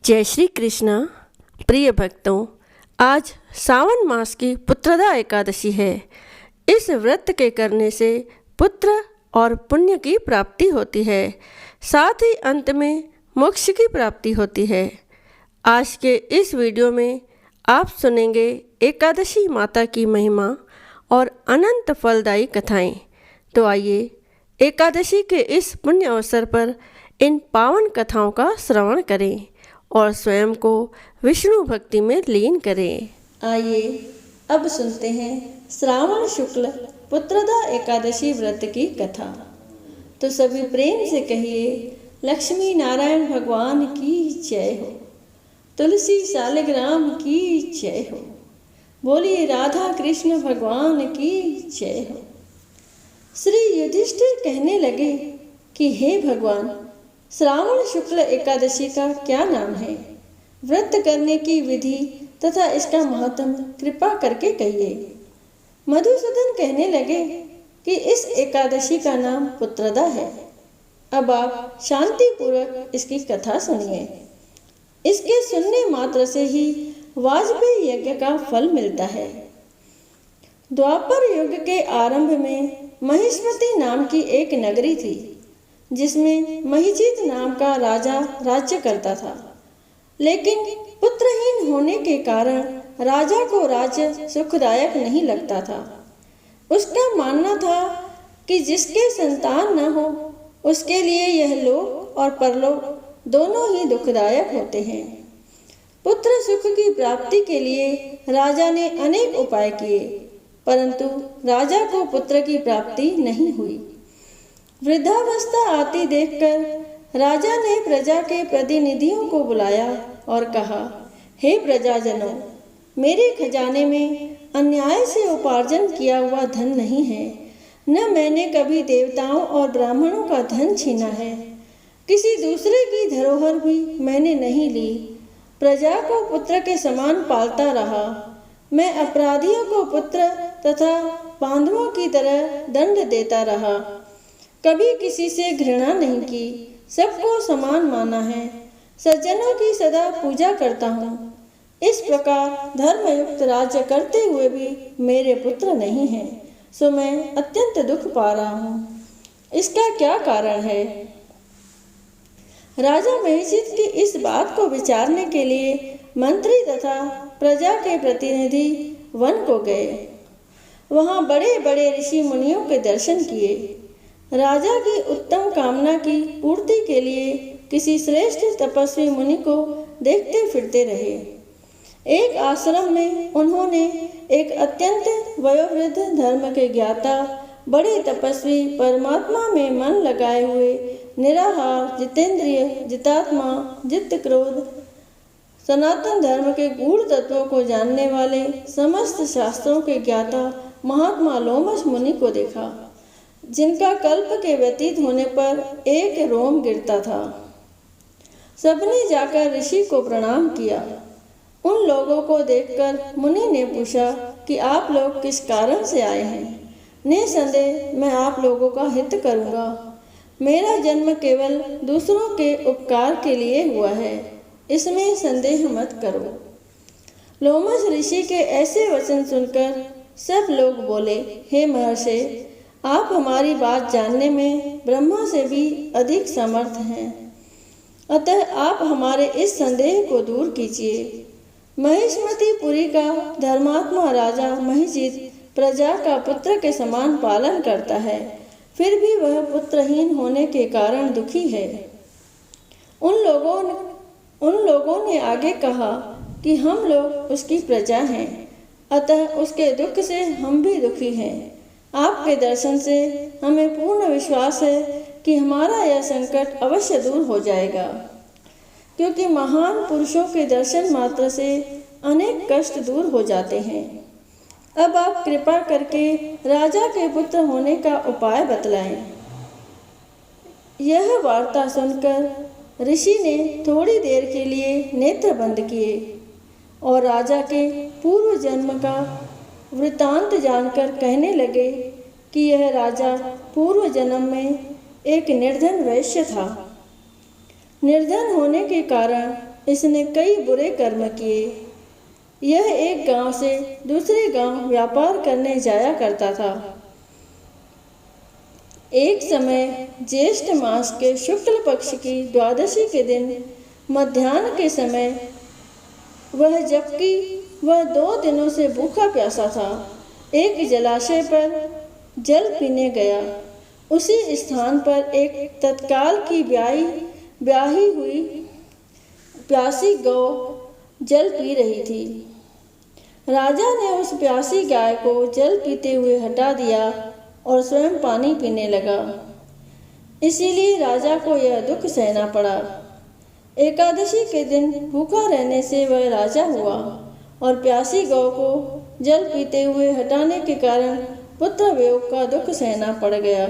जय श्री कृष्णा। प्रिय भक्तों, आज सावन मास की पुत्रदा एकादशी है। इस व्रत के करने से पुत्र और पुण्य की प्राप्ति होती है, साथ ही अंत में मोक्ष की प्राप्ति होती है। आज के इस वीडियो में आप सुनेंगे एकादशी माता की महिमा और अनंत फलदायी कथाएं। तो आइए एकादशी के इस पुण्य अवसर पर इन पावन कथाओं का श्रवण करें और स्वयं को विष्णु भक्ति में लीन करें। आइए अब सुनते हैं श्रावण शुक्ल पुत्रदा एकादशी व्रत की कथा। तो सभी प्रेम से कहिए, लक्ष्मी नारायण भगवान की जय हो, तुलसी सालिग्राम की जय हो, बोलिए राधा कृष्ण भगवान की जय हो। श्री युधिष्ठिर कहने लगे कि हे भगवान, श्रावण शुक्ल एकादशी का क्या नाम है? व्रत करने की विधि तथा इसका महत्व कृपा करके कहिए। मधुसूदन कहने लगे कि इस एकादशी का नाम पुत्रदा है। अब आप शांति पूर्वक इसकी कथा सुनिए। इसके सुनने मात्र से ही वाजपेयी यज्ञ का फल मिलता है। द्वापर युग के आरंभ में महिष्मति नाम की एक नगरी थी, जिसमें महिजीत नाम का राजा राज्य करता था। लेकिन पुत्रहीन होने के कारण राजा को राज्य सुखदायक नहीं लगता था। उसका मानना था कि जिसके संतान न हो उसके लिए यह लोक और परलोक दोनों ही दुखदायक होते हैं। पुत्र सुख की प्राप्ति के लिए राजा ने अनेक उपाय किए, परंतु राजा को पुत्र की प्राप्ति नहीं हुई। वृद्धावस्था आती देखकर राजा ने प्रजा के प्रतिनिधियों को बुलाया और कहा, हे प्रजाजनों, मेरे खजाने में अन्याय से उपार्जन किया हुआ धन नहीं है, न मैंने कभी देवताओं और ब्राह्मणों का धन छीना है। किसी दूसरे की धरोहर भी मैंने नहीं ली। प्रजा को पुत्र के समान पालता रहा। मैं अपराधियों को पुत्र तथा बांधवों की तरह दंड देता रहा। कभी किसी से घृणा नहीं की, सबको समान माना है। सज्जनों की सदा पूजा करता हूँ। इस प्रकार धर्मयुक्त राज्य करते हुए भी मेरे पुत्र नहीं हैं, सो मैं अत्यंत दुख पा रहा हूँ। इसका क्या कारण है? राजा महिजीत की इस बात को विचारने के लिए मंत्री तथा प्रजा के प्रतिनिधि वन को गए। वहाँ बड़े बड़े ऋषि मुनियों के दर्शन किए। राजा की उत्तम कामना की पूर्ति के लिए किसी श्रेष्ठ तपस्वी मुनि को देखते फिरते रहे। एक आश्रम में उन्होंने एक अत्यंत वयोवृद्ध धर्म के ज्ञाता, बड़े तपस्वी, परमात्मा में मन लगाए हुए, निराहार, जितेंद्रिय, जितात्मा, जित क्रोध, सनातन धर्म के गूढ़ तत्वों को जानने वाले, समस्त शास्त्रों के ज्ञाता महात्मा लोमश मुनि को देखा, जिनका कल्प के व्यतीत होने पर एक रोम गिरता था। सबने जाकर ऋषि को प्रणाम किया। उन लोगों को देखकर मुनि ने पूछा कि आप लोग किस कारण से आए हैं? निसंदेह मैं आप लोगों का हित करूंगा। मेरा जन्म केवल दूसरों के उपकार के लिए हुआ है, इसमें संदेह मत करो। लोमश ऋषि के ऐसे वचन सुनकर सब लोग बोले, हे महर्षि, आप हमारी बात जानने में ब्रह्मा से भी अधिक समर्थ हैं, अतः आप हमारे इस संदेह को दूर कीजिए। महिष्मतिपुरी का धर्मात्मा राजा महिजीत प्रजा का पुत्र के समान पालन करता है, फिर भी वह पुत्रहीन होने के कारण दुखी है। उन लोगों ने आगे कहा कि हम लोग उसकी प्रजा हैं, अतः उसके दुख से हम भी दुखी हैं। आपके दर्शन से हमें पूर्ण विश्वास है कि हमारा यह संकट अवश्य दूर हो जाएगा, क्योंकि महान पुरुषों के दर्शन मात्र से अनेक कष्ट दूर हो जाते हैं। अब आप कृपा करके राजा के पुत्र होने का उपाय बतलाएं। यह वार्ता सुनकर ऋषि ने थोड़ी देर के लिए नेत्र बंद किए और राजा के पूर्व जन्म का वृतांत जानकर कहने लगे कि यह राजा पूर्व जन्म में एक निर्धन वैश्य था। निर्धन होने के कारण इसने कई बुरे कर्म किए। यह एक गांव से दूसरे गांव व्यापार करने जाया करता था। एक समय ज्येष्ठ मास के शुक्ल पक्ष की द्वादशी के दिन मध्याह्न के समय जबकि वह 2 दिनों से भूखा प्यासा था, एक जलाशय पर जल पीने गया। उसी स्थान पर एक तत्काल की ब्याही हुई प्यासी गौ जल पी रही थी। राजा ने उस प्यासी गाय को जल पीते हुए हटा दिया और स्वयं पानी पीने लगा। इसीलिए राजा को यह दुख सहना पड़ा। एकादशी के दिन भूखा रहने से वह राजा हुआ और प्यासी गौ को जल पीते हुए हटाने के कारण पुत्र वियोग का दुख सहना पड़ गया।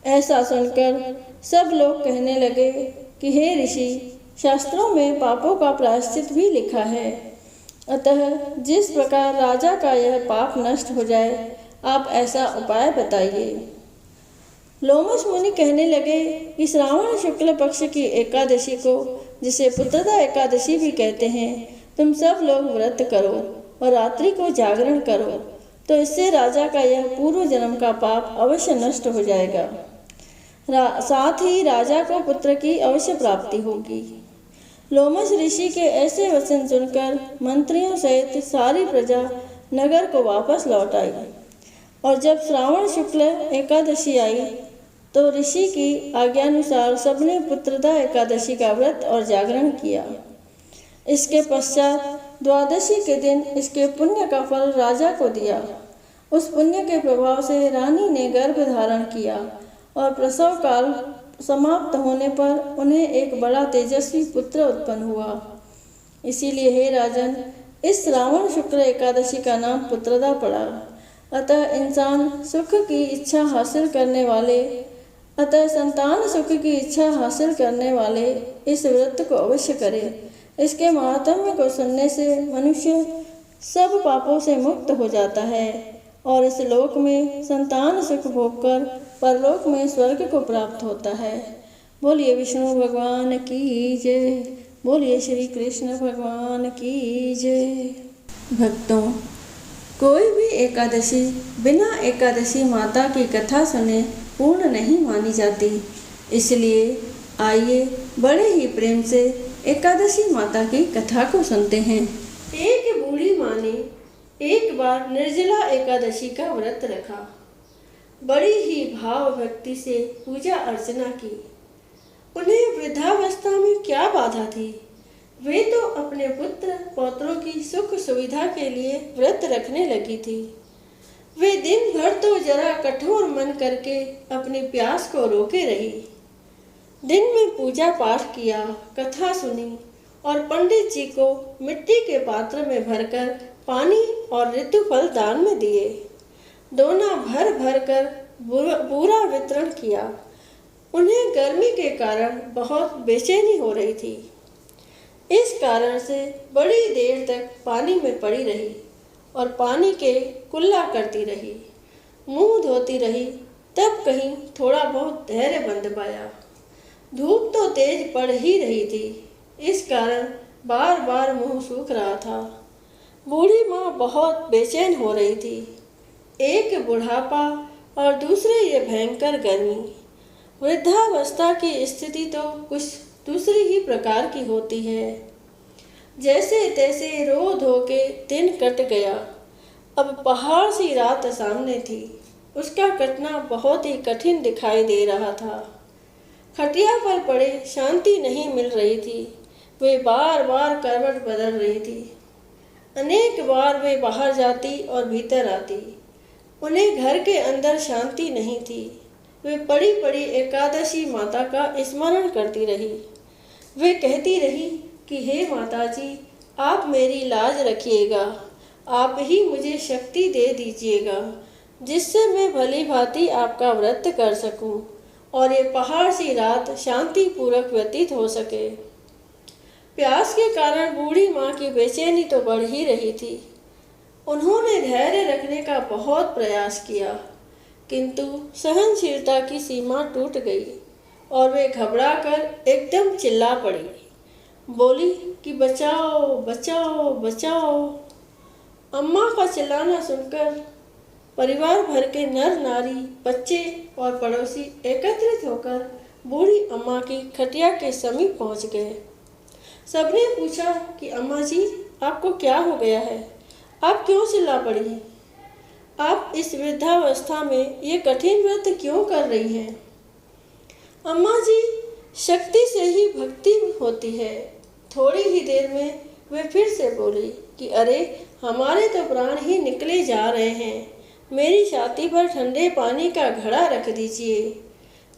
ऐसा सुनकर सब लोग कहने लगे कि हे ऋषि, शास्त्रों में पापों का प्रायश्चित भी लिखा है, अतः जिस प्रकार राजा का यह पाप नष्ट हो जाए, आप ऐसा उपाय बताइए। लोमश मुनि कहने लगे कि श्रावण शुक्ल पक्ष की एकादशी को, जिसे पुत्रदा एकादशी भी कहते हैं, तुम सब लोग व्रत करो और रात्रि को जागरण करो, तो इससे राजा का यह पूर्व जन्म का पाप अवश्य नष्ट हो जाएगा। साथ ही राजा को पुत्र की अवश्य प्राप्ति होगी। लोमश ऋषि के ऐसे वचन सुनकर मंत्रियों सहित सारी प्रजा नगर को वापस लौट आई और जब श्रावण शुक्ल एकादशी आई तो ऋषि की आज्ञानुसार सबने पुत्रदा एकादशी का व्रत और जागरण किया। इसके पश्चात द्वादशी के दिन इसके पुण्य का फल राजा को दिया। उस पुण्य के प्रभाव से रानी ने गर्भ धारण किया और प्रसव काल समाप्त होने पर उन्हें एक बड़ा तेजस्वी पुत्र उत्पन्न हुआ। इसीलिए हे राजन, इस श्रावण शुक्ल एकादशी का नाम पुत्रदा पड़ा। अतः संतान सुख की इच्छा हासिल करने वाले इस व्रत को अवश्य करें। इसके महात्म्य को सुनने से मनुष्य सब पापों से मुक्त हो जाता है और इस लोक में संतान सुख भोगकर परलोक में स्वर्ग को प्राप्त होता है। बोलिए विष्णु भगवान की जय। बोलिए श्री कृष्ण भगवान की जय। भक्तों, कोई भी एकादशी बिना एकादशी माता की कथा सुने पूर्ण नहीं मानी जाती। इसलिए आइए बड़े ही प्रेम से एकादशी माता की कथा को सुनते हैं। एक बूढ़ी माँ ने एक बार निर्जला एकादशी का व्रत रखा। बड़ी ही भाव भक्ति से पूजा अर्चना की। उन्हें वृद्धावस्था में क्या बाधा थी? वे तो अपने पुत्र पौत्रों की सुख सुविधा के लिए व्रत रखने लगी थी। वे दिन भर तो जरा कठोर मन करके अपनी प्यास को रोके रही। दिन में पूजा पाठ किया, कथा सुनी और पंडित जी को मिट्टी के पात्र में भरकर पानी और ऋतुफल दान में दिए। दोना भर भर कर पूरा वितरण किया। उन्हें गर्मी के कारण बहुत बेचैनी हो रही थी। इस कारण से बड़ी देर तक पानी में पड़ी रही और पानी के कुल्ला करती रही, मुंह धोती रही। तब कहीं थोड़ा बहुत धैर्य बंध पाया। धूप तो तेज पड़ ही रही थी, इस कारण बार बार मुंह सूख रहा था। बूढ़ी माँ बहुत बेचैन हो रही थी। एक बुढ़ापा और दूसरे ये भयंकर गर्मी। वृद्धावस्था की स्थिति तो कुछ दूसरी ही प्रकार की होती है। जैसे तैसे रो धो के दिन कट गया। अब पहाड़ सी रात सामने थी। उसका कटना बहुत ही कठिन दिखाई दे रहा था। खटिया पर पड़े शांति नहीं मिल रही थी। वे बार बार करवट बदल रही थी। अनेक बार वे बाहर जाती और भीतर आती। उन्हें घर के अंदर शांति नहीं थी। वे पड़ी पड़ी एकादशी माता का स्मरण करती रही। वे कहती रही कि हे माता जी, आप मेरी लाज रखिएगा। आप ही मुझे शक्ति दे दीजिएगा, जिससे मैं भली भांति आपका व्रत कर सकूं और ये पहाड़ सी रात शांति पूर्वक व्यतीत हो सके। प्यास के कारण बूढ़ी माँ की बेचैनी तो बढ़ ही रही थी। उन्होंने धैर्य रखने का बहुत प्रयास किया, किंतु सहनशीलता की सीमा टूट गई और वे घबराकर एकदम चिल्ला पड़ी। बोली कि बचाओ बचाओ बचाओ। अम्मा का चिल्लाना सुनकर परिवार भर के नर नारी, बच्चे और पड़ोसी एकत्रित होकर बूढ़ी अम्मा की खटिया के समीप पहुंच गए। सबने पूछा कि अम्मा जी, आपको क्या हो गया है? आप क्यों चिल्ला पड़ी हैं? आप इस वृद्धावस्था में ये कठिन व्रत क्यों कर रही हैं? अम्मा जी, शक्ति से ही भक्ति होती है। थोड़ी ही देर में वे फिर से बोली कि अरे, हमारे तो प्राण ही निकले जा रहे हैं। मेरी छाती पर ठंडे पानी का घड़ा रख दीजिए।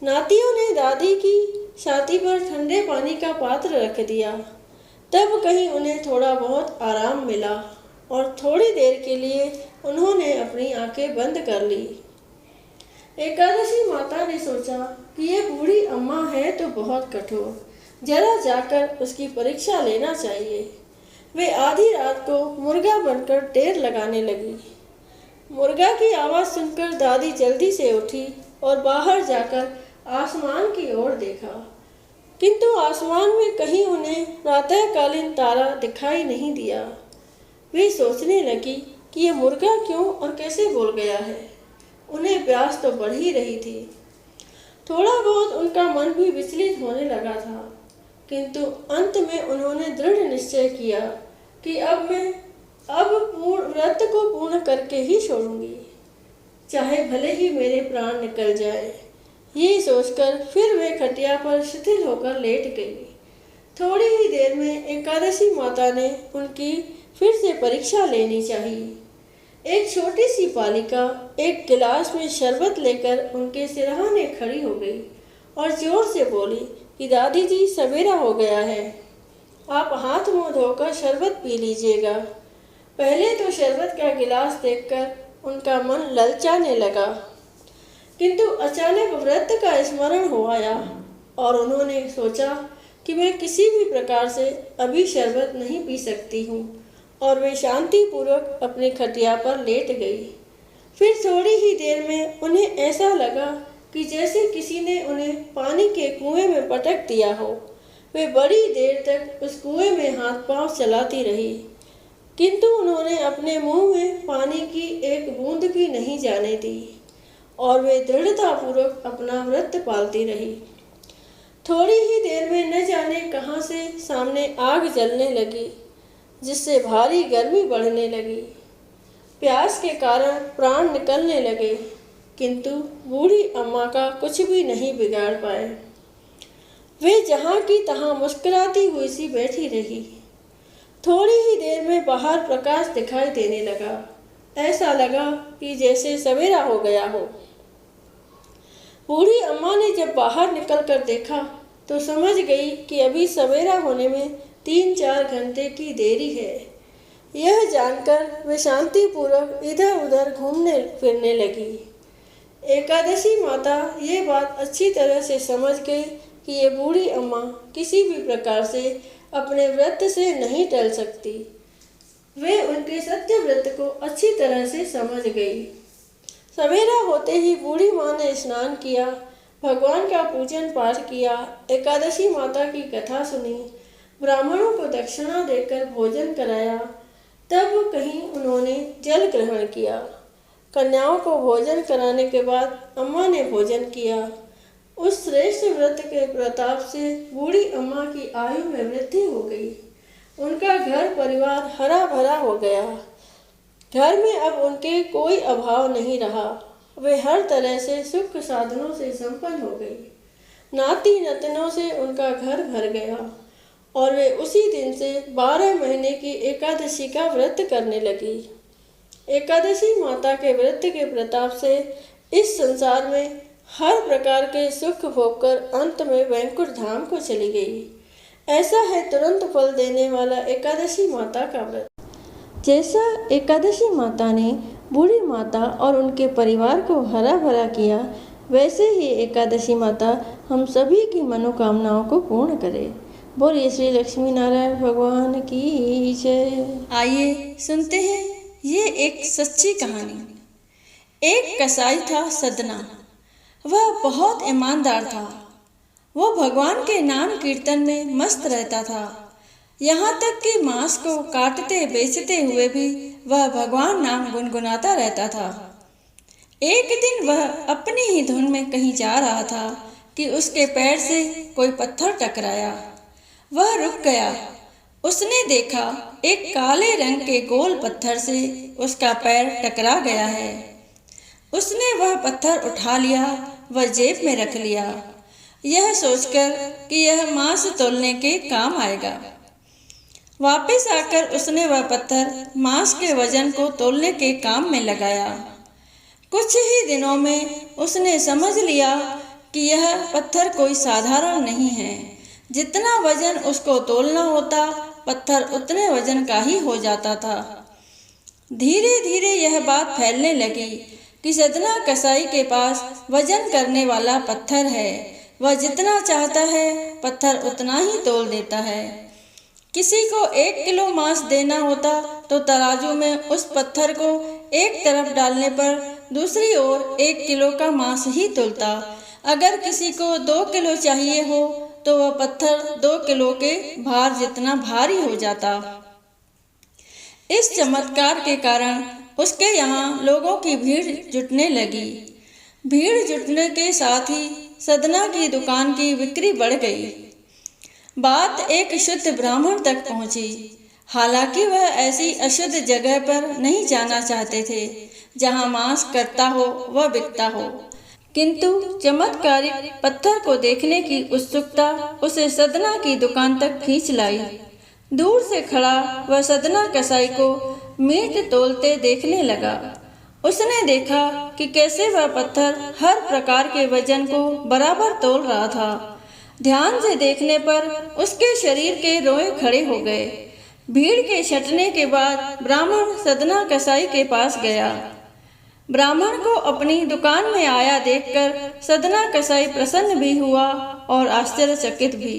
नातियों ने दादी की छाती पर ठंडे पानी का पात्र रख दिया। तब कहीं उन्हें थोड़ा बहुत आराम मिला और थोड़ी देर के लिए उन्होंने अपनी आंखें बंद कर ली। एकादशी माता ने सोचा कि ये बूढ़ी अम्मा है तो बहुत कठोर, जरा जाकर उसकी परीक्षा लेना चाहिए। वे आधी रात को मुर्गा बनकर टेर लगाने लगी। मुर्गा की आवाज़ सुनकर दादी जल्दी से उठी और बाहर जाकर आसमान की ओर देखा, किंतु आसमान में कहीं उन्हें प्रातःकालीन तारा दिखाई नहीं दिया। वे सोचने लगी कि ये मुर्गा क्यों और कैसे बोल गया है। उन्हें प्यास तो बढ़ ही रही थी। थोड़ा बहुत उनका मन भी विचलित होने लगा था, किंतु अंत में उन्होंने दृढ़ निश्चय किया कि अब व्रत को पूर्ण करके ही छोड़ूंगी, चाहे भले ही मेरे प्राण निकल जाए। ये सोचकर फिर वे खटिया पर शिथिल होकर लेट गई। थोड़ी ही देर में एकादशी माता ने उनकी फिर से परीक्षा लेनी चाहिए। एक छोटी सी बालिका एक गिलास में शरबत लेकर उनके सिरहाने खड़ी हो गई और जोर से बोली कि दादी जी, सवेरा हो गया है, आप हाथ मुंह धोकर शरबत पी लीजिएगा। पहले तो शरबत का गिलास देखकर उनका मन ललचाने लगा, किंतु अचानक व्रत का स्मरण हो आया और उन्होंने सोचा कि मैं किसी भी प्रकार से अभी शरबत नहीं पी सकती हूँ, और वे शांतिपूर्वक अपनी खटिया पर लेट गई। फिर थोड़ी ही देर में उन्हें ऐसा लगा कि जैसे किसी ने उन्हें पानी के कुएं में पटक दिया हो। वे बड़ी देर तक उस कुएं में हाथ पांव चलाती रही, किंतु उन्होंने अपने मुंह में पानी की एक बूंद भी नहीं जाने दी और वे दृढ़तापूर्वक अपना व्रत पालती रही। थोड़ी ही देर में न जाने कहां से सामने आग जलने लगी, जिससे भारी गर्मी बढ़ने लगी। प्यास के कारण प्राण निकलने लगे, किंतु बूढ़ी अम्मा का कुछ भी नहीं बिगाड़ पाए। वे जहाँ की तहाँ मुस्कुराती हुई सी बैठी रही। थोड़ी ही देर में बाहर प्रकाश दिखाई देने लगा। ऐसा लगा कि जैसे सवेरा हो गया हो। बूढ़ी अम्मा ने जब बाहर निकलकर देखा तो समझ गई कि अभी सवेरा होने में 3-4 घंटे की देरी है। यह जानकर वे शांतिपूर्वक इधर उधर घूमने फिरने लगी। एकादशी माता ये बात अच्छी तरह से समझ गई कि ये बूढ़ी अम्मा किसी भी प्रकार से अपने व्रत से नहीं टल सकती। वे उनके सत्य व्रत को अच्छी तरह से समझ गई। सवेरा होते ही बूढ़ी माँ ने स्नान किया, भगवान का पूजन पाठ किया, एकादशी माता की कथा सुनी, ब्राह्मणों को दक्षिणा देकर भोजन कराया। तब कहीं उन्होंने जल ग्रहण किया। कन्याओं को भोजन कराने के बाद अम्मा ने भोजन किया। उस श्रेष्ठ व्रत के प्रताप से बूढ़ी अम्मा की आयु में वृद्धि हो गई। उनका घर परिवार हरा भरा हो गया। घर में अब उनके कोई अभाव नहीं रहा। वे हर तरह से सुख साधनों से संपन्न हो गई। नाती नतनों से उनका घर भर गया और वे उसी दिन से 12 महीने की एकादशी का व्रत करने लगी। एकादशी माता के व्रत के प्रताप से इस संसार में हर प्रकार के सुख भोगकर अंत में वैकुंठ धाम को चली गई। ऐसा है तुरंत फल देने वाला एकादशी माता का व्रत। जैसा एकादशी माता ने बूढ़ी माता और उनके परिवार को हरा भरा किया, वैसे ही एकादशी माता हम सभी की मनोकामनाओं को पूर्ण करे। बोलिए श्री लक्ष्मी नारायण भगवान की जय। आइए सुनते हैं ये एक सच्ची कहानी। एक कसाई था सदना। वह बहुत ईमानदार था। वो भगवान के नाम कीर्तन में मस्त रहता था। यहाँ तक कि मांस को काटते बेचते हुए भी वह भगवान नाम गुनगुनाता रहता था। एक दिन वह अपनी ही धुन में कहीं जा रहा था कि उसके पैर से कोई पत्थर टकराया। वह रुक गया। उसने देखा एक काले रंग के गोल पत्थर से उसका पैर टकरा गया है। उसने वह पत्थर उठा लिया व जेब में रख लिया, यह सोचकर कि यह मांस तोलने के काम आएगा। वापस आकर उसने वह पत्थर मांस के वजन को तोलने के काम में लगाया। कुछ ही दिनों में उसने समझ लिया कि यह पत्थर कोई साधारण नहीं है। जितना वजन उसको तोलना होता, पत्थर उतने वजन का ही हो जाता था। धीरे धीरे यह बात फैलने लगी कि सदना कसाई के पास वजन करने वाला पत्थर है। वह जितना चाहता है पत्थर उतना ही तोल देता है। किसी को 1 किलो मांस देना होता तो तराजू में उस पत्थर को एक तरफ डालने पर दूसरी ओर 1 किलो का मांस ही तोलता। अगर किसी को 2 किलो चाहिए हो तो वह पत्थर 2 किलो के भार जितना भारी हो जाता। इस चमत्कार के कारण उसके यहाँ लोगों की भीड़ जुटने लगी। भीड़ जुटने के साथ ही सदना की दुकान की बिक्री बढ़ गई। बात एक शुद्ध ब्राह्मण तक पहुंची। हालांकि वह ऐसी अशुद्ध जगह पर नहीं जाना चाहते थे जहां मांस कटता हो व बिकता हो, किंतु चमत्कारिक पत्थर को देखने की उत्सुकता उसे सदना की दुकान तक खींच लाई। दूर से खड़ा वह सदना कसाई को मीट तोलते देखने लगा। उसने देखा कि कैसे वह पत्थर हर प्रकार के वजन को बराबर तोल रहा था। ध्यान से देखने पर उसके शरीर के रोए खड़े हो गए। भीड़ के छटने के बाद ब्राह्मण सदना कसाई के पास गया। ब्राह्मण को अपनी दुकान में आया देखकर सदना कसाई प्रसन्न भी हुआ और आश्चर्यचकित भी।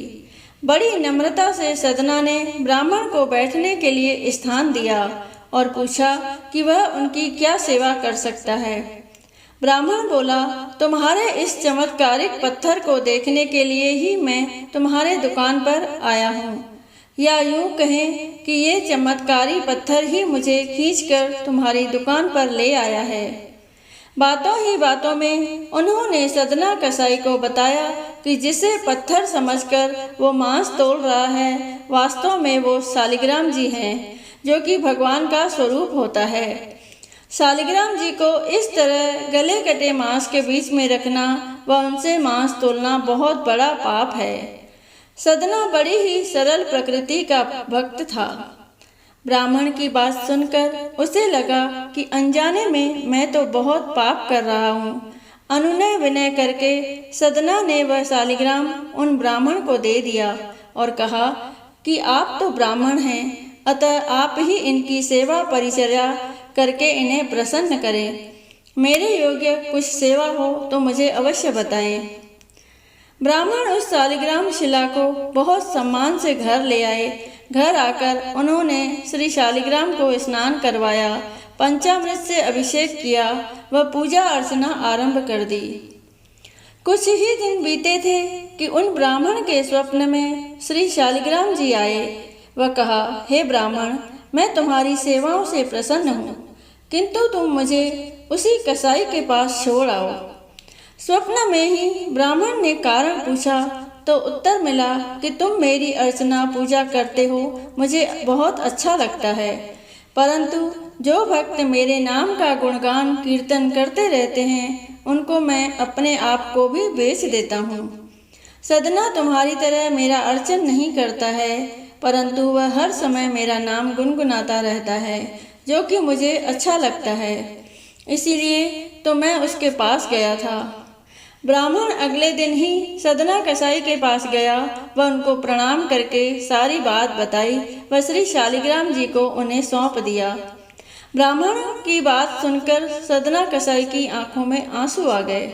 बड़ी नम्रता से सदना ने ब्राह्मण को बैठने के लिए स्थान दिया और पूछा कि वह उनकी क्या सेवा कर सकता है। ब्राह्मण बोला, तुम्हारे इस चमत्कारिक पत्थर को देखने के लिए ही मैं तुम्हारे दुकान पर आया हूँ, या यूँ कहें कि ये चमत्कारी पत्थर ही मुझे खींचकर तुम्हारी दुकान पर ले आया है। बातों ही बातों में उन्होंने सदना कसाई को बताया कि जिसे पत्थर समझकर वो मांस तोल रहा है, वास्तव में वो शालिग्राम जी हैं, जो कि भगवान का स्वरूप होता है। शालिग्राम जी को इस तरह गले कटे मांस के बीच में रखना व उनसे मांस तोलना बहुत बड़ा पाप है। सदना बड़ी ही सरल प्रकृति का भक्त था। ब्राह्मण की बात सुनकर उसे लगा कि अनजाने में मैं तो बहुत पाप कर रहा हूँ। अनुनय विनय करके सदना ने वह शालिग्राम उन ब्राह्मण को दे दिया और कहा कि आप तो ब्राह्मण हैं, अतः आप ही इनकी सेवा परिचर्या करके इन्हें प्रसन्न करें। मेरे योग्य कुछ सेवा हो तो मुझे अवश्य बताएं। ब्राह्मण उस शालिग्राम शिला को बहुत सम्मान से घर ले आए। घर आकर उन्होंने श्री शालिग्राम को स्नान करवाया, पंचामृत से अभिषेक किया व पूजा अर्चना आरंभ कर दी। कुछ ही दिन बीते थे कि उन ब्राह्मण के स्वप्न में श्री शालिग्राम जी आए। वह कहा, हे ब्राह्मण, मैं तुम्हारी सेवाओं से प्रसन्न हूँ, किंतु तुम मुझे उसी कसाई के पास छोड़ आओ। स्वप्न में ही ब्राह्मण ने कारण पूछा तो उत्तर मिला कि तुम मेरी अर्चना पूजा करते हो, मुझे बहुत अच्छा लगता है, परंतु जो भक्त मेरे नाम का गुणगान कीर्तन करते रहते हैं उनको मैं अपने आप को भी बेच देता हूँ। सदना तुम्हारी तरह मेरा अर्चन नहीं करता है, परंतु वह हर समय मेरा नाम गुनगुनाता रहता है, जो कि मुझे अच्छा लगता है, इसीलिए तो मैं उसके पास गया था। ब्राह्मण अगले दिन ही सदना कसाई के पास गया व उनको प्रणाम करके सारी बात बताई व श्री शालिग्राम जी को उन्हें सौंप दिया। ब्राह्मण की बात सुनकर सदना कसाई की आंखों में आंसू आ गए।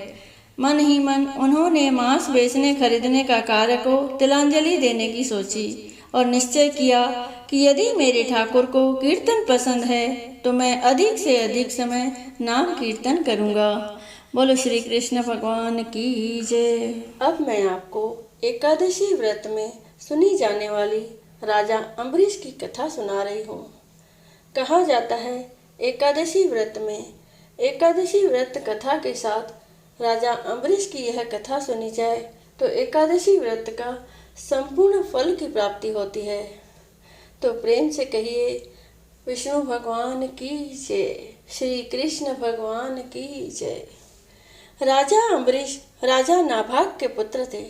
मन ही मन उन्होंने मांस बेचने खरीदने का कार्य को तिलांजलि देने की सोची और निश्चय किया कि यदि मेरे ठाकुर को कीर्तन पसंद है तो मैं अधिक से अधिक समय नाम कीर्तन करूँगा। बोलो श्री कृष्ण भगवान की जय। अब मैं आपको एकादशी व्रत में सुनी जाने वाली राजा अम्बरीश की कथा सुना रही हूँ। कहा जाता है एकादशी व्रत में एकादशी व्रत कथा के साथ राजा अम्बरीश की यह कथा सुनी जाए तो एकादशी व्रत का संपूर्ण फल की प्राप्ति होती है। तो प्रेम से कहिए विष्णु भगवान की जय, श्री कृष्ण भगवान की जय। राजा अम्बरीश राजा नाभाग के पुत्र थे।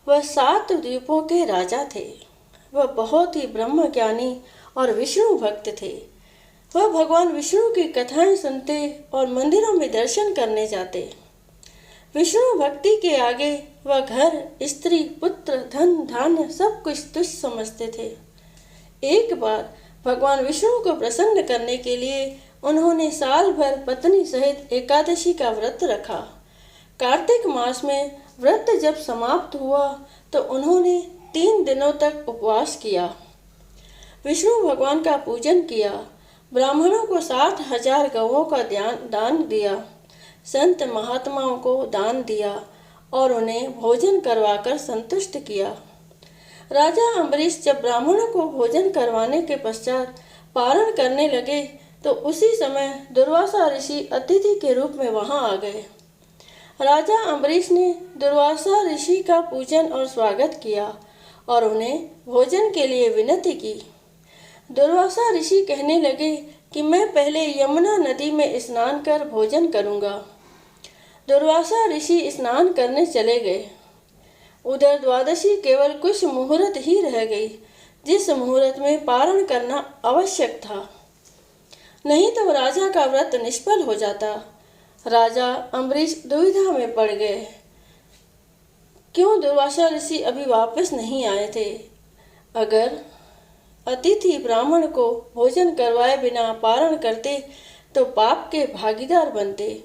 वह 7 द्वीपों के राजा थे। वह बहुत ही ब्रह्म ज्ञानी और विष्णु भक्त थे। वह भगवान विष्णु की कथाएं सुनते और मंदिरों में दर्शन करने जाते। विष्णु भक्ति के आगे वह घर, स्त्री, पुत्र, धन, धान्य सब कुछ तुच्छ समझते थे। एक बार भगवान विष्णु को प्रसन्न करने के लिए उन्होंने साल भर पत्नी सहित एकादशी का व्रत रखा। कार्तिक मास में व्रत जब समाप्त हुआ तो उन्होंने 3 दिनों तक उपवास किया। विष्णु भगवान का पूजन किया। ब्राह्मणों को 60,000 गौओं का दान दिया। संत महात्माओं को दान दिया और उन्हें भोजन करवाकर संतुष्ट किया। राजा अम्बरीश जब ब्राह्मणों को भोजन करवाने के पश्चात पारण करने लगे तो उसी समय दुर्वासा ऋषि अतिथि के रूप में वहां आ गए। राजा अम्बरीश ने दुर्वासा ऋषि का पूजन और स्वागत किया और उन्हें भोजन के लिए विनती की। दुर्वासा ऋषि कहने लगे कि मैं पहले यमुना नदी में स्नान कर भोजन करूंगा। दुर्वासा ऋषि स्नान करने चले गए। उधर द्वादशी केवल कुछ मुहूर्त ही रह गई, जिस मुहूर्त में पारण करना आवश्यक था, नहीं तो राजा का व्रत निष्फल हो जाता। राजा अम्बरीश दुविधा में पड़ गए। क्यों दुर्वासा ऋषि अभी वापस नहीं आए थे? अगर अतिथि ब्राह्मण को भोजन करवाए बिना पारण करते तो पाप के भागीदार बनते,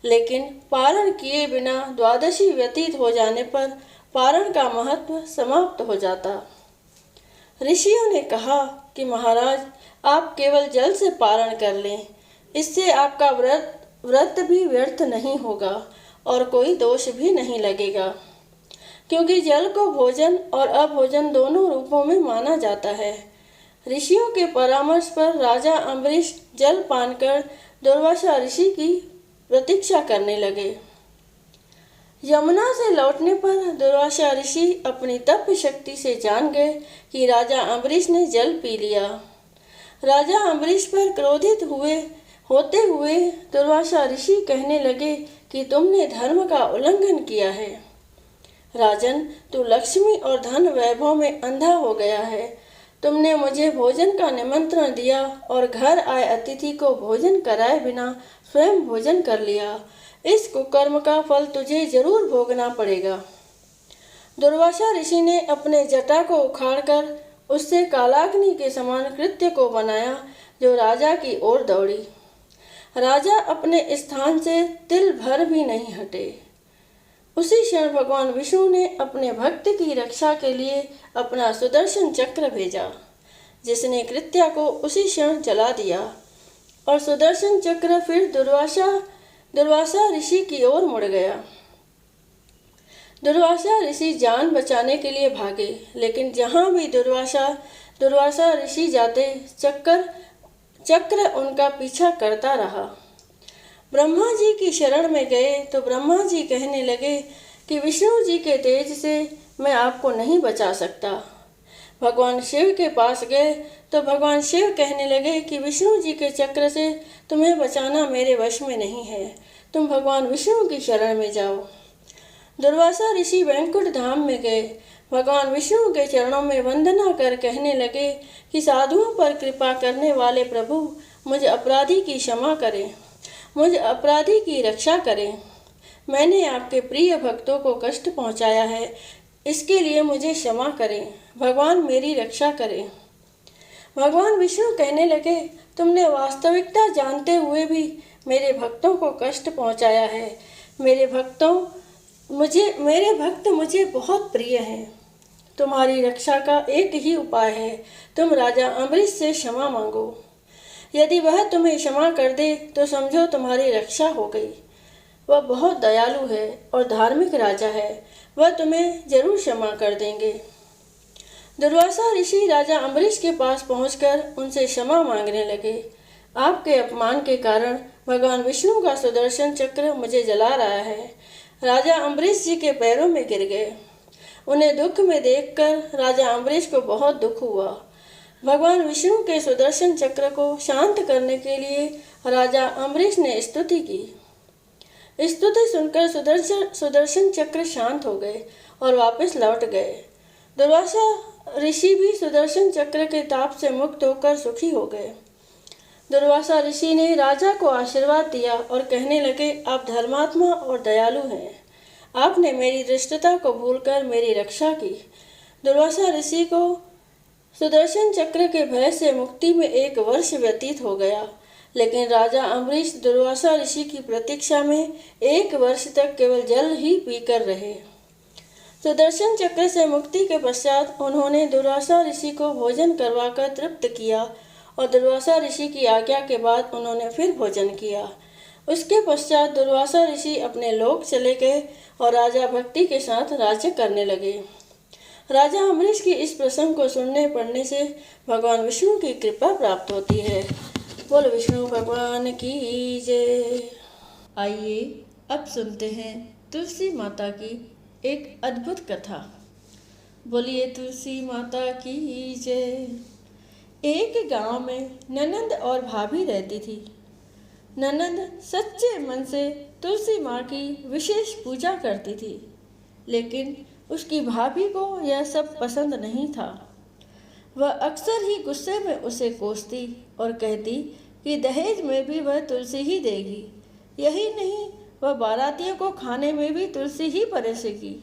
लेकिन पारण किए बिना द्वादशी व्यतीत हो जाने पर पारण का महत्व समाप्त हो जाता। ऋषियों ने कहा कि महाराज, आप केवल जल से पारण कर लें, इससे आपका व्रत भी व्यर्थ नहीं होगा और कोई दोष भी नहीं लगेगा, क्योंकि जल को भोजन और अभोजन दोनों रूपों में माना जाता है। ऋषियों के परामर्श पर राजा अम्बरीश जल पान कर दुर्वासा ऋषि की प्रतीक्षा करने लगे। यमुना से लौटने पर दुर्वासा ऋषि अपनी तप शक्ति से जान गए कि राजा अम्बरीश ने जल पी लिया। राजा अम्बरीश पर क्रोधित होते हुए दुर्वासा ऋषि कहने लगे कि तुमने धर्म का उल्लंघन किया है। राजन, तू लक्ष्मी और धन वैभव में अंधा हो गया है। तुमने मुझे भोजन का निमंत्रण दिया और घर आए अतिथि को भोजन कराए बिना स्वयं भोजन कर लिया। इस कुकर्म का फल तुझे जरूर भोगना पड़ेगा। दुर्वासा ऋषि ने अपने जटा को उखाड़कर उससे कालाग्नि के समान कृत्य को बनाया, जो राजा की ओर दौड़ी। राजा अपने स्थान से तिल भर भी नहीं हटे। उसी क्षण भगवान विष्णु ने अपने भक्त की रक्षा के लिए अपना सुदर्शन चक्र भेजा, जिसने कृत्या को उसी क्षण जला दिया और सुदर्शन चक्र फिर दुर्वासा ऋषि की ओर मुड़ गया। दुर्वासा ऋषि जान बचाने के लिए भागे, लेकिन जहां भी दुर्वासा ऋषि जाते चक्र उनका पीछा करता रहा। ब्रह्मा जी की शरण में गए तो ब्रह्मा जी कहने लगे कि विष्णु जी के तेज से मैं आपको नहीं बचा सकता। भगवान शिव के पास गए तो भगवान शिव कहने लगे कि विष्णु जी के चक्र से तुम्हें बचाना मेरे वश में नहीं है, तुम भगवान विष्णु की शरण में जाओ। दुर्वासा ऋषि वैकुंठ धाम में गए। भगवान विष्णु के चरणों में वंदना कर कहने लगे कि साधुओं पर कृपा करने वाले प्रभु, मुझ अपराधी की क्षमा करें, मुझ अपराधी की रक्षा करें। मैंने आपके प्रिय भक्तों को कष्ट पहुंचाया है, इसके लिए मुझे क्षमा करें। भगवान मेरी रक्षा करें। भगवान विष्णु कहने लगे, तुमने वास्तविकता जानते हुए भी मेरे भक्तों को कष्ट पहुंचाया है। मेरे भक्त मुझे बहुत प्रिय हैं। तुम्हारी रक्षा का एक ही उपाय है, तुम राजा अम्बरीश से क्षमा मांगो। यदि वह तुम्हें क्षमा कर दे तो समझो तुम्हारी रक्षा हो गई। वह बहुत दयालु है और धार्मिक राजा है, वह तुम्हें जरूर क्षमा कर देंगे। दुर्वासा ऋषि राजा अम्बरीश के पास पहुंचकर उनसे क्षमा मांगने लगे। आपके अपमान के कारण भगवान विष्णु का सुदर्शन चक्र मुझे जला रहा है। राजा अम्बरीश जी के पैरों में गिर गए। उन्हें दुख में देखकर राजा अम्बरीश को बहुत दुख हुआ। भगवान विष्णु के सुदर्शन चक्र को शांत करने के लिए राजा अम्बरीश ने स्तुति की। स्तुति सुनकर सुदर्शन चक्र शांत हो गए और वापस लौट गए। दुर्वासा ऋषि भी सुदर्शन चक्र के ताप से मुक्त होकर सुखी हो गए। दुर्वासा ऋषि ने राजा को आशीर्वाद दिया और कहने लगे, आप धर्मात्मा और दयालु हैं। आपने मेरी धृष्टता को भूलकर मेरी रक्षा की। दुर्वासा ऋषि को सुदर्शन चक्र के भय से मुक्ति में 1 वर्ष व्यतीत हो गया, लेकिन राजा अम्बरीश दुर्वासा ऋषि की प्रतीक्षा में 1 वर्ष तक केवल जल ही पीकर रहे। सुदर्शन चक्र से मुक्ति के पश्चात उन्होंने दुर्वासा ऋषि को भोजन करवाकर तृप्त किया और दुर्वासा ऋषि की आज्ञा के बाद उन्होंने फिर भोजन किया। उसके पश्चात दुर्वासा ऋषि अपने लोक चले गए और राजा भक्ति के साथ राज्य करने लगे। राजा अम्बरीश की इस प्रसंग को सुनने पढ़ने से भगवान विष्णु की कृपा प्राप्त होती है। बोल विष्णु भगवान की जय। आइए अब सुनते हैं तुलसी माता की एक अद्भुत कथा। बोलिए तुलसी माता की जय। एक गांव में ननंद और भाभी रहती थी। ननंद सच्चे मन से तुलसी माँ की विशेष पूजा करती थी, लेकिन उसकी भाभी को यह सब पसंद नहीं था। वह अक्सर ही गुस्से में उसे कोसती और कहती कि दहेज में भी वह तुलसी ही देगी। यही नहीं, वह बारातियों को खाने में भी तुलसी ही परोसेगी।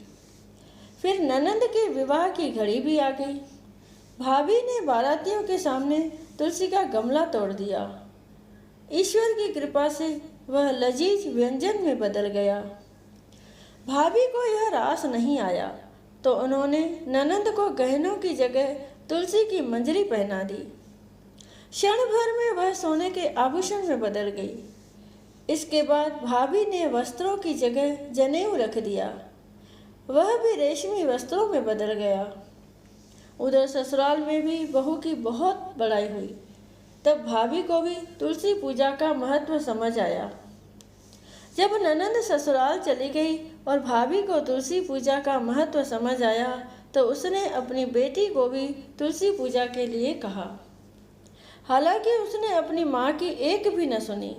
फिर ननंद के विवाह की घड़ी भी आ गई। भाभी ने बारातियों के सामने तुलसी का गमला तोड़ दिया। ईश्वर की कृपा से वह लजीज व्यंजन में बदल गया। भाभी को यह रास नहीं आया तो उन्होंने ननंद को गहनों की जगह तुलसी की मंजरी पहना दी। क्षण भर में वह सोने के आभूषण में बदल गई। इसके बाद भाभी ने वस्त्रों की जगह जनेऊ रख दिया। वह भी रेशमी वस्त्रों में बदल गया। उधर ससुराल में भी बहू की बहुत बड़ाई हुई। तब भाभी को भी तुलसी पूजा का महत्व समझ आया। जब ननंद ससुराल चली गई और भाभी को तुलसी पूजा का महत्व समझ आया तो उसने अपनी बेटी को भी तुलसी पूजा के लिए कहा। हालांकि उसने अपनी माँ की एक भी न सुनी।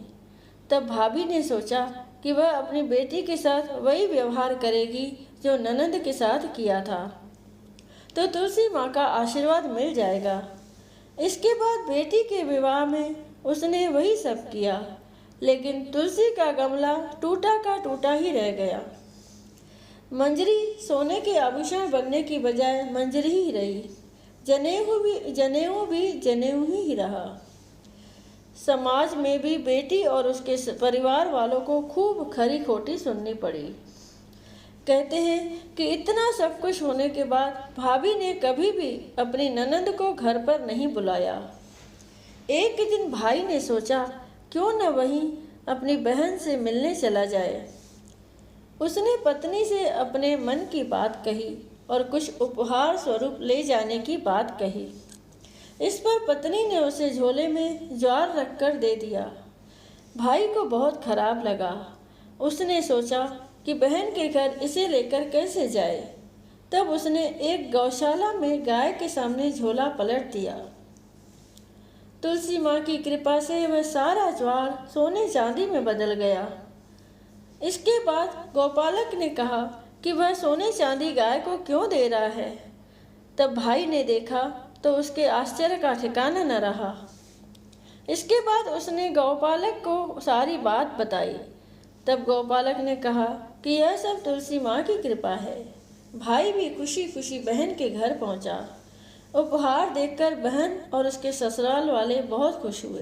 तब भाभी ने सोचा कि वह अपनी बेटी के साथ वही व्यवहार करेगी जो ननंद के साथ किया था, तो तुलसी माँ का आशीर्वाद मिल जाएगा। इसके बाद बेटी के विवाह में उसने वही सब किया, लेकिन तुलसी का गमला टूटा का टूटा ही रह गया। मंजरी सोने के आभूषण बनने की बजाय मंजरी ही रही। जनेऊ भी जनेऊ ही रहा। समाज में भी बेटी और उसके परिवार वालों को खूब खरी खोटी सुननी पड़ी। कहते हैं कि इतना सब कुछ होने के बाद भाभी ने कभी भी अपनी ननंद को घर पर नहीं बुलाया। एक दिन भाई ने सोचा क्यों न वहीं अपनी बहन से मिलने चला जाए। उसने पत्नी से अपने मन की बात कही और कुछ उपहार स्वरूप ले जाने की बात कही। इस पर पत्नी ने उसे झोले में ज्वार रखकर दे दिया। भाई को बहुत खराब लगा। उसने सोचा कि बहन के घर इसे लेकर कैसे जाए। तब उसने एक गौशाला में गाय के सामने झोला पलट दिया। तुलसी माँ की कृपा से वह सारा ज्वार सोने चांदी में बदल गया। इसके बाद गौपालक ने कहा कि वह सोने चांदी गाय को क्यों दे रहा है। तब भाई ने देखा तो उसके आश्चर्य का ठिकाना न रहा। इसके बाद उसने गौपालक को सारी बात बताई। तब गौपालक ने कहा कि यह सब तुलसी माँ की कृपा है। भाई भी खुशी खुशी बहन के घर पहुँचा। उपहार देखकर बहन और उसके ससुराल वाले बहुत खुश हुए।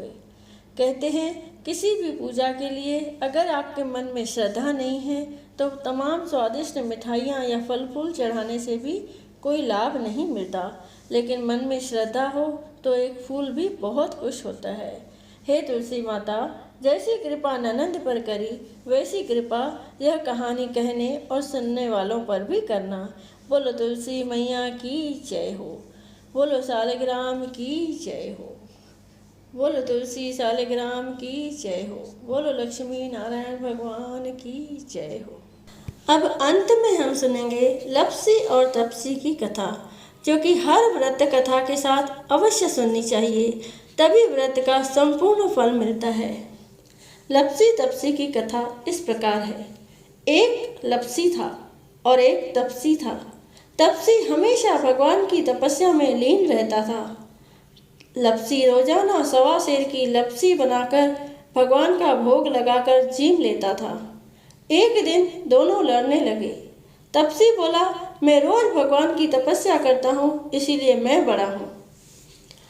कहते हैं किसी भी पूजा के लिए अगर आपके मन में श्रद्धा नहीं है तो तमाम स्वादिष्ट मिठाइयाँ या फल फूल चढ़ाने से भी कोई लाभ नहीं मिलता, लेकिन मन में श्रद्धा हो तो एक फूल भी बहुत खुश होता है। हे तुलसी माता, जैसी कृपा ननंद पर करी वैसी कृपा यह कहानी कहने और सुनने वालों पर भी करना। बोलो तुलसी मैया की जय हो। बोलो शालिग्राम की जय हो। बोलो तुलसी शालिग्राम की जय हो। बोलो लक्ष्मी नारायण भगवान की जय हो। अब अंत में हम सुनेंगे लप्सी और तप्सी की कथा, जो कि हर व्रत कथा के साथ अवश्य सुननी चाहिए, तभी व्रत का संपूर्ण फल मिलता है। लप्सी तप्सी की कथा इस प्रकार है। एक लप्सी था और एक तप्सी था। तप्सी हमेशा भगवान की तपस्या में लीन रहता था। लप्सी रोजाना 1.25 सेर की लप्सी बनाकर भगवान का भोग लगाकर जीम लेता था। एक दिन दोनों लड़ने लगे। तप्सी बोला, मैं रोज भगवान की तपस्या करता हूँ, इसीलिए मैं बड़ा हूँ।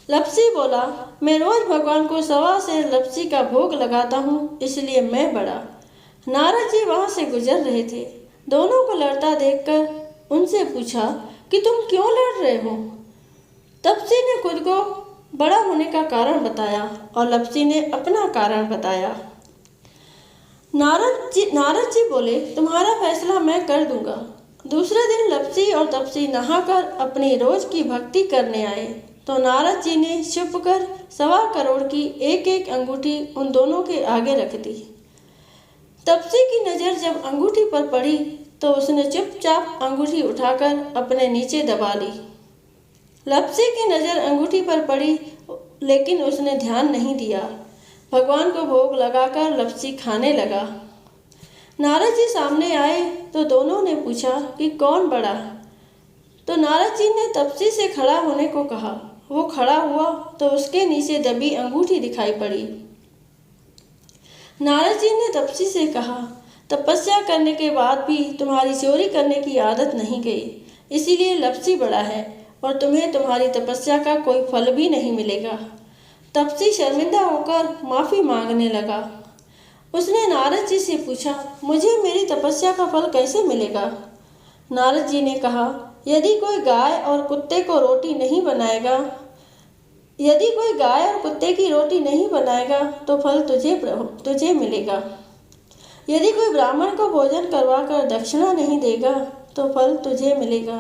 लप्सी बोला, मैं रोज भगवान को 1.25 सेर लप्सी का भोग लगाता हूँ, इसलिए मैं बड़ा। नारद जी वहाँ से गुजर रहे थे। दोनों को लड़ता देखकर उनसे पूछा कि तुम क्यों लड़ रहे हो। तप्सी ने खुद को बड़ा होने का कारण बताया और लप्सी ने अपना कारण बताया। नारद जी बोले, तुम्हारा फैसला मैं कर दूंगा। दूसरे दिन लप्सी और तप्सी नहाकर अपनी रोज की भक्ति करने आए तो नारद जी ने छुप कर 1.25 करोड़ की एक एक अंगूठी उन दोनों के आगे रख दी। तप्सी की नज़र जब अंगूठी पर पड़ी तो उसने चुपचाप अंगूठी उठाकर अपने नीचे दबा ली। लप्सी की नज़र अंगूठी पर पड़ी, लेकिन उसने ध्यान नहीं दिया। भगवान को भोग लगाकर लप्सी खाने लगा। नारद जी सामने आए तो दोनों ने पूछा कि कौन बड़ा। तो नारद जी ने तप्सी से खड़ा होने को कहा। वो खड़ा हुआ तो उसके नीचे दबी अंगूठी दिखाई पड़ी। नारद जी ने तप्सी से कहा, तपस्या करने के बाद भी तुम्हारी चोरी करने की आदत नहीं गई, इसीलिए लप्सी बड़ा है और तुम्हें तुम्हारी तपस्या का कोई फल भी नहीं मिलेगा। तप्सी शर्मिंदा होकर माफ़ी मांगने लगा। उसने नारद जी से पूछा, मुझे मेरी तपस्या का फल कैसे मिलेगा। नारद जी ने कहा, यदि कोई गाय और कुत्ते की रोटी नहीं बनाएगा तो फल तुझे मिलेगा। यदि कोई ब्राह्मण को भोजन करवाकर दक्षिणा नहीं देगा तो फल तुझे मिलेगा।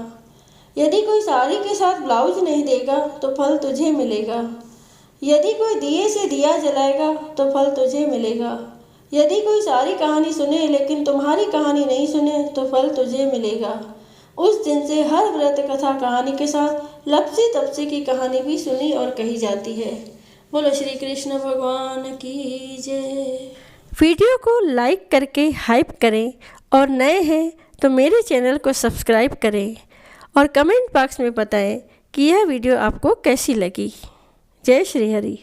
यदि कोई साड़ी के साथ ब्लाउज नहीं देगा तो फल तुझे मिलेगा। यदि कोई दिए से दिया जलाएगा तो फल तुझे मिलेगा। यदि कोई सारी कहानी सुने लेकिन तुम्हारी कहानी नहीं सुने तो फल तुझे मिलेगा। उस दिन से हर व्रत कथा कहानी के साथ लप्सी तप्सी की कहानी भी सुनी और कही जाती है। बोलो श्री कृष्ण भगवान की जय। वीडियो को लाइक करके हाइप करें और नए हैं तो मेरे चैनल को सब्सक्राइब करें और कमेंट बॉक्स में बताएं कि यह वीडियो आपको कैसी लगी। जय श्री हरि।